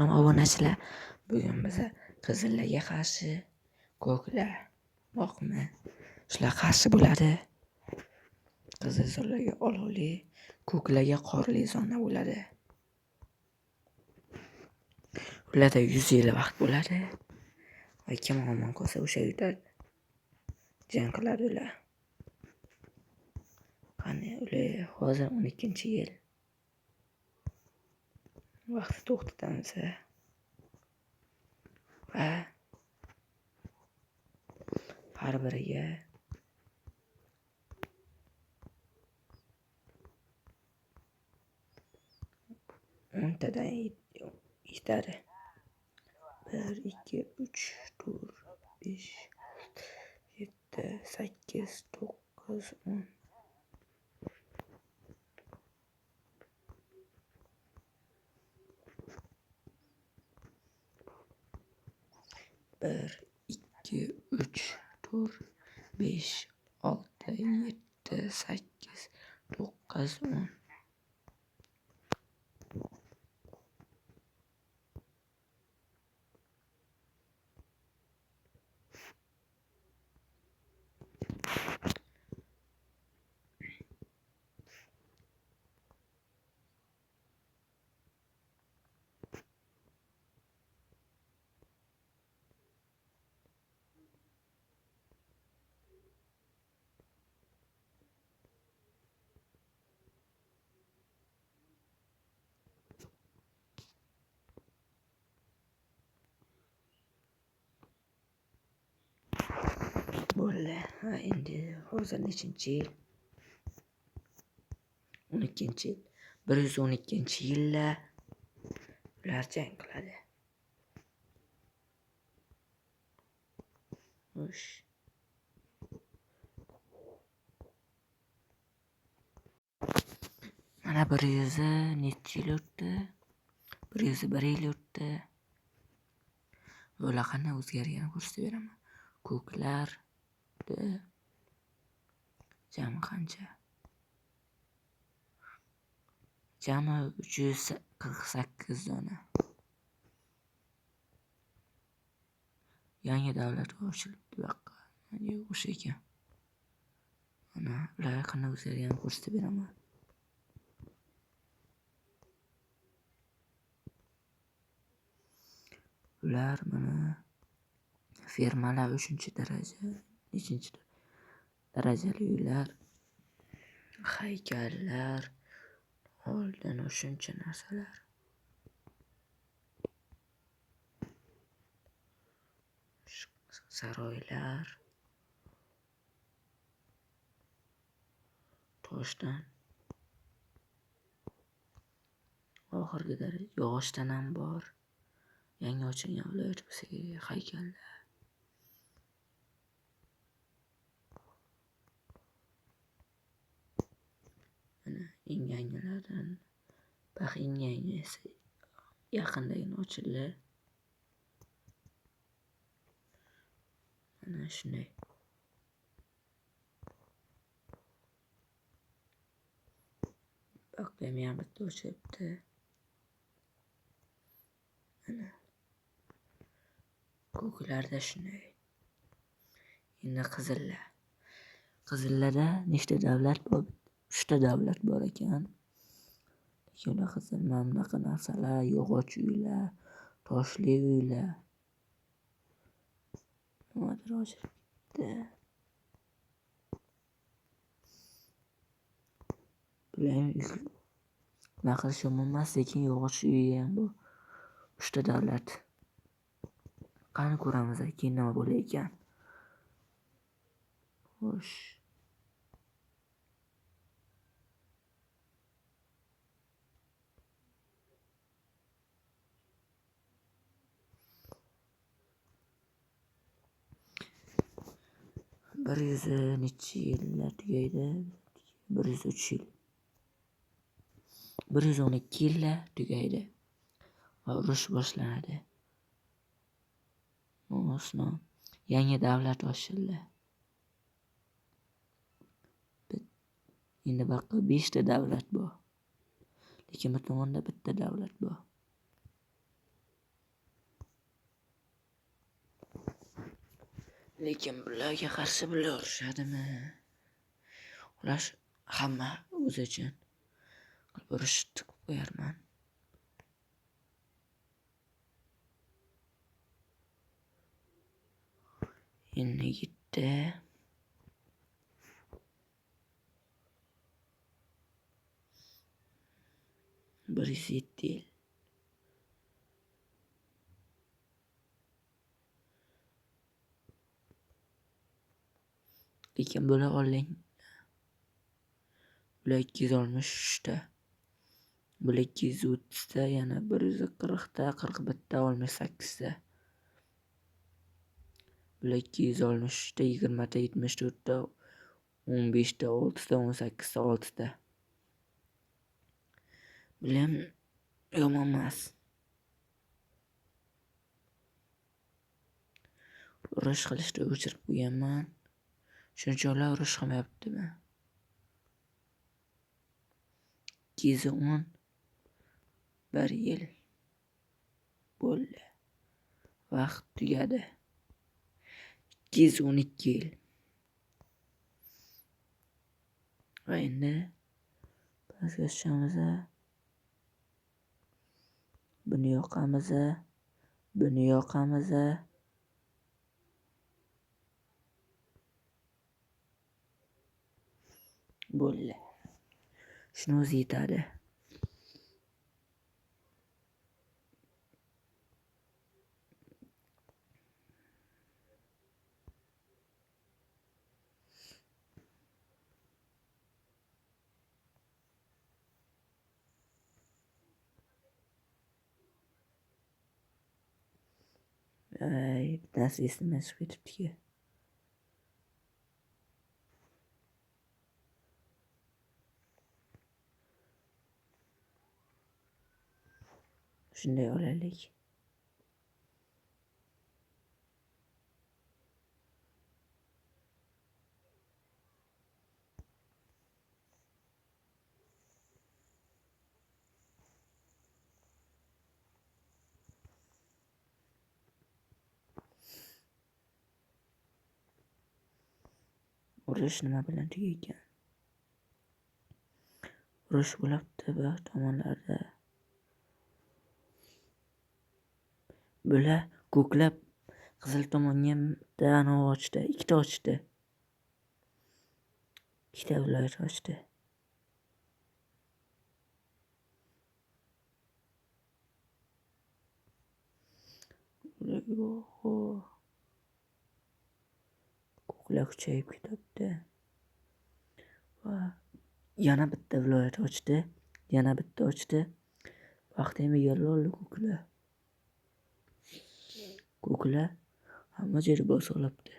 Obunachilar, bugun biz qizillarga qarshi ko'klar, oqma shular qarshi bo'ladi. Qizillarga olovli, ko'klarga qorli zona bo'ladi. Ularda 100 yil vaqt bo'ladi. Va kim omon qolsa o'sha yerda jang qiladi ular. Qani ular hozir 12-yil. Vaqtni to'xtatamiz va har biriga o'ntadan yetadi. 1, 2, 3, 4, 5, 7, 8, 9, 10. 1, 2, 3, 4, 5, 6, 7, 8, 9, 10. Bo'ldi. Endi hozir nechinchi yil? 12-yil. 112-yilda ular jang qiladi. Xo'sh. Mana 100 necha yil o'tdi? 101 yil o'tdi. Ular qanday o'zgarganini ko'rsatib beraman. Ko'klar jami qancha? Jami 348 dona. Yangi davlat ochildi bu yoqqa. O'sha ekan. Mana ular qanday o'zgarganini ko'rsatib beraman. Ular mana fermalar 3-daraja, 5-darajali uylar, haykallar, oldin shuncha narsalar. Saroylar toshdan, oxirgi daraja yog'ochdan ham bor. Yangi ochilgan viloyat bo'lsa haykallar. Mana eng yangilardan eng yangisi yaqindagina ochildi. Mana shunday. Bakda ham bitta ochilibdi. Mana ko'klarda shunday. Endi qizillar. Qizillarda nechta davlat bor? 3 ta davlat bor ekan. Lekin qizil mamlaqa narsalar, yog'och uylar, toshli uylar. Nimadir ochilibdi. Bular naqlish emas, lekin yog'och uyi ham bor. 3 ta davlat. Qani ko'ramiz, keyin nima bo'lar ekan. Xo'sh. Bir yuz necha yillar tugaydi? 103 yil. 112 yilda tugaydi. Va urush boshlanadi. Mo'g'uliston yangi davlat ochildi. Endi baqa 5 ta davlat bor. Lekin bir tomonda bitta davlat bor. Lekin bularga qarshi bular urushadimi? Ular hamma o'zi uchun qilib urushni qo'yarman. Endi gitti. Bir yil. Lekin bular oling. Bular 263 ta. Bular 230 ta, yana 140 ta, 41 ta, 68 ta. Bular 263 ta, 20 ta, 74 ta, 15 ta, 6 ta, 18 ta, 6 ta. Bular ham yomon emas. Urush qilishni o'chirib qo'yganman. Shuncha ular urush qilmayaptimi? 210 bir yil bo'ldi. Vaqt tugadi. 212 yil. Va endi pastga tushamiz. Buni yoqamiz. Buni yoqamiz. Bo'ldi. Shuni o'zi yetadi. Bittasi esimdan chiqib ketibdi-ku. Shunday olaylik. Urush nima bilan tugagan? Urush bo'libdi bir tomonlarda. Bular ko'klab qizil tomonga bitta ochdi, ikkita ochdi. Ikkita viloyat ochdi. Ko'klar kuchayib ketibdi. Va yana bitta viloyat ochdi, yana bitta ochdi. Vaqt ham egallab oldi ko'klar. Ko'klar hamma joyda bosa olibdi.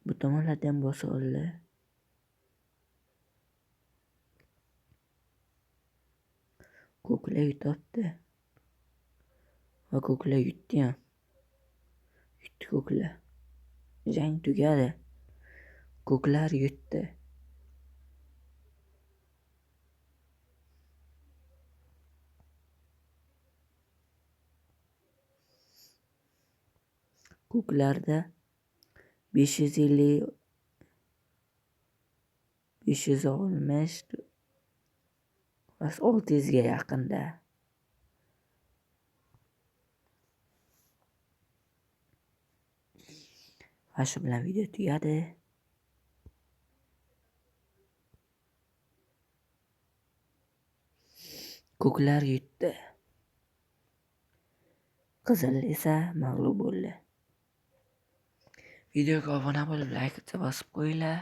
Bu tomonlarda ham bosa oldi. Ko'klar yutibdi. Va ko'klar yutdi ham. Yutdi ko'klar. Jang tugadi. Ko'klar yutdi. Ko'klarda 550 560 va 600 ga yaqinda. Va shu bilan video tugadi. Ko'klar yutdi. Qizil esa mag'lub bo'ldi. Videoga obuna bo'lib, like bosib qo'yinglar.